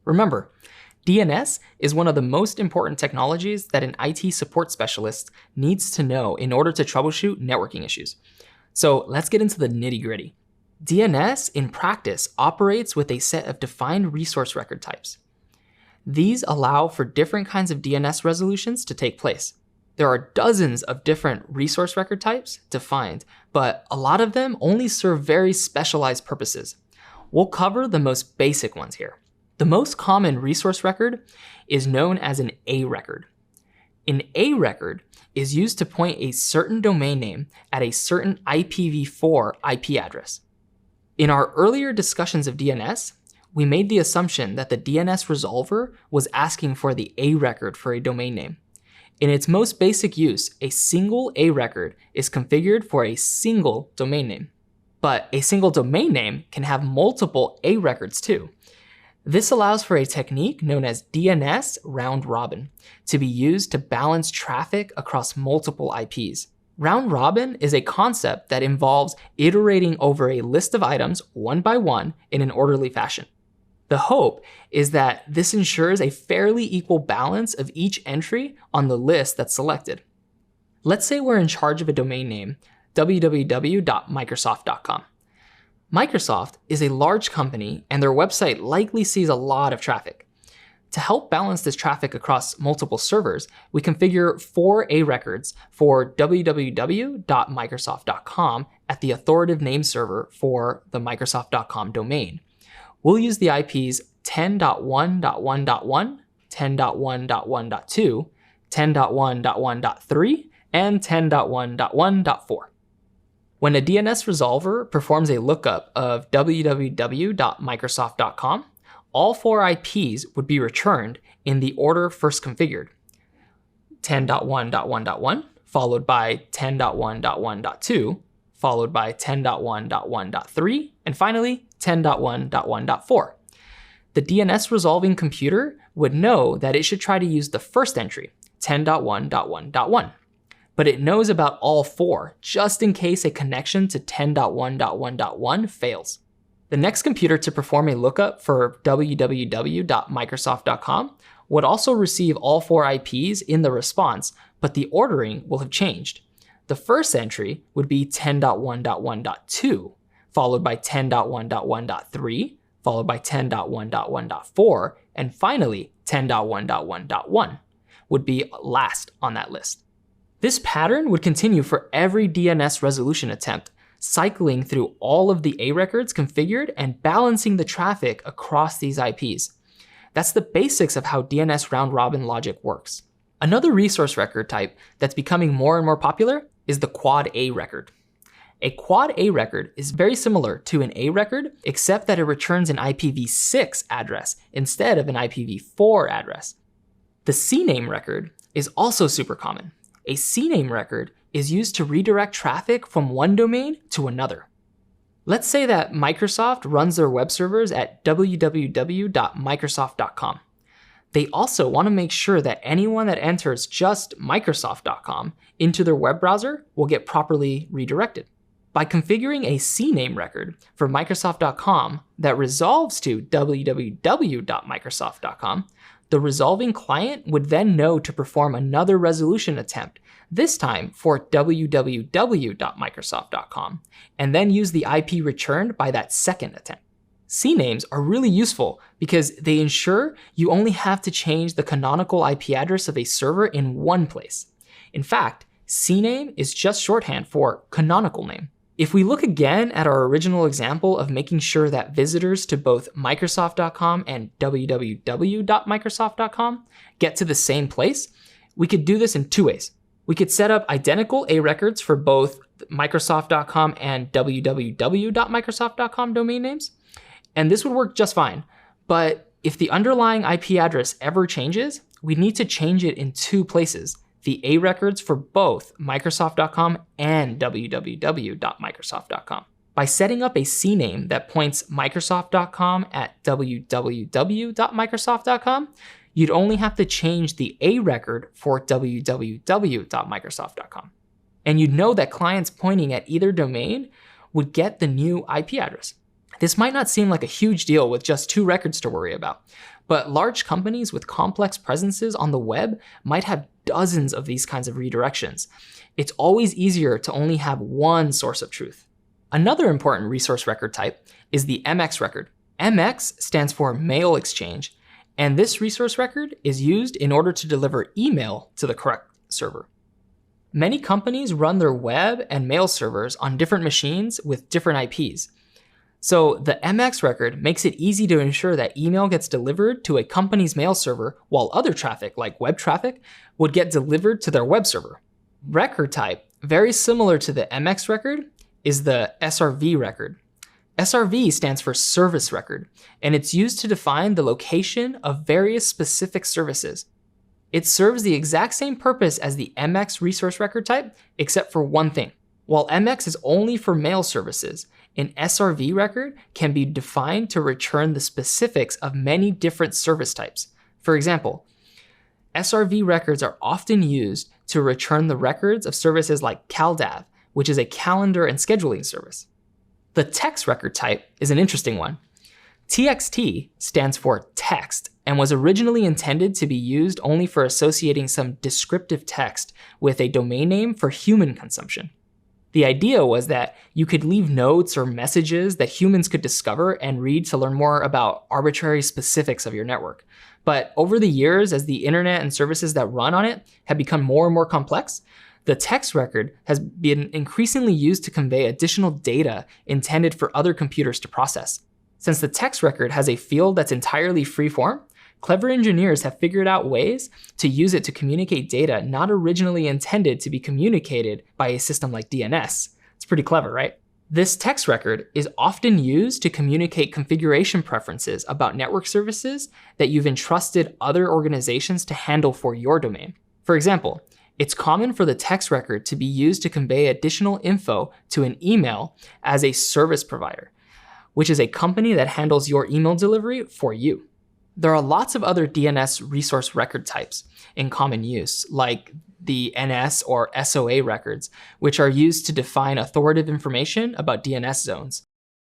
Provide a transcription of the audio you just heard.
Remember, DNS is one of the most important technologies that an IT support specialist needs to know in order to troubleshoot networking issues. So let's get into the nitty-gritty. DNS, in practice, operates with a set of defined resource record types. These allow for different kinds of DNS resolutions to take place. There are dozens of different resource record types defined, but a lot of them only serve very specialized purposes. We'll cover the most basic ones here. The most common resource record is known as an A record. An A record is used to point a certain domain name at a certain IPv4 IP address. In our earlier discussions of DNS, we made the assumption that the DNS resolver was asking for the A record for a domain name. In its most basic use, a single A record is configured for a single domain name. But a single domain name can have multiple A records too. This allows for a technique known as DNS round robin to be used to balance traffic across multiple IPs. Round robin is a concept that involves iterating over a list of items one by one in an orderly fashion. The hope is that this ensures a fairly equal balance of each entry on the list that's selected. Let's say we're in charge of a domain name, www.microsoft.com. Microsoft is a large company and their website likely sees a lot of traffic. To help balance this traffic across multiple servers, we configure 4 A records for www.microsoft.com at the authoritative name server for the Microsoft.com domain. We'll use the IPs 10.1.1.1, 10.1.1.2, 10.1.1.3, and 10.1.1.4. When a DNS resolver performs a lookup of www.microsoft.com, all 4 IPs would be returned in the order first configured. 10.1.1.1, followed by 10.1.1.2, followed by 10.1.1.3, and finally 10.1.1.4. The DNS resolving computer would know that it should try to use the first entry, 10.1.1.1. But it knows about all 4, just in case a connection to 10.1.1.1 fails. The next computer to perform a lookup for www.microsoft.com would also receive all 4 IPs in the response, but the ordering will have changed. The first entry would be 10.1.1.2, followed by 10.1.1.3, followed by 10.1.1.4, and finally 10.1.1.1 would be last on that list. This pattern would continue for every DNS resolution attempt, cycling through all of the A records configured and balancing the traffic across these IPs. That's the basics of how DNS round robin logic works. Another resource record type that's becoming more and more popular is the quad A record. A quad A record is very similar to an A record, except that it returns an IPv6 address instead of an IPv4 address. The CNAME record is also super common. A CNAME record is used to redirect traffic from one domain to another. Let's say that Microsoft runs their web servers at www.microsoft.com. They also want to make sure that anyone that enters just Microsoft.com into their web browser will get properly redirected. By configuring a CNAME record for Microsoft.com that resolves to www.microsoft.com, the resolving client would then know to perform another resolution attempt, this time for www.microsoft.com, and then use the IP returned by that second attempt. CNAMEs are really useful because they ensure you only have to change the canonical IP address of a server in one place. In fact, CNAME is just shorthand for canonical name. If we look again at our original example of making sure that visitors to both Microsoft.com and www.microsoft.com get to the same place, we could do this in 2 ways. We could set up identical A records for both Microsoft.com and www.microsoft.com domain names, and this would work just fine. But if the underlying IP address ever changes, we need to change it in 2 places, the A records for both Microsoft.com and www.microsoft.com. By setting up a CNAME that points Microsoft.com at www.microsoft.com, you'd only have to change the A record for www.microsoft.com. And you'd know that clients pointing at either domain would get the new IP address. This might not seem like a huge deal with just 2 records to worry about, But large companies with complex presences on the web might have dozens of these kinds of redirections. It's always easier to only have one source of truth. Another important resource record type is the MX record. MX stands for mail exchange, and this resource record is used in order to deliver email to the correct server. Many companies run their web and mail servers on different machines with different IPs. So the MX record makes it easy to ensure that email gets delivered to a company's mail server, while other traffic, like web traffic, would get delivered to their web server. Record type, very similar to the MX record, is the SRV record. SRV stands for service record, and it's used to define the location of various specific services. It serves the exact same purpose as the MX resource record type, except for one thing. While MX is only for mail services, an SRV record can be defined to return the specifics of many different service types. For example, SRV records are often used to return the records of services like CalDAV, which is a calendar and scheduling service. The text record type is an interesting one. TXT stands for text and was originally intended to be used only for associating some descriptive text with a domain name for human consumption. The idea was that you could leave notes or messages that humans could discover and read to learn more about arbitrary specifics of your network. But over the years, as the internet and services that run on it have become more and more complex, the text record has been increasingly used to convey additional data intended for other computers to process. Since the text record has a field that's entirely free-form, clever engineers have figured out ways to use it to communicate data not originally intended to be communicated by a system like DNS. It's pretty clever, right? This text record is often used to communicate configuration preferences about network services that you've entrusted other organizations to handle for your domain. For example, it's common for the text record to be used to convey additional info to an email as a service provider, which is a company that handles your email delivery for you. There are lots of other DNS resource record types in common use, like the NS or SOA records, which are used to define authoritative information about DNS zones.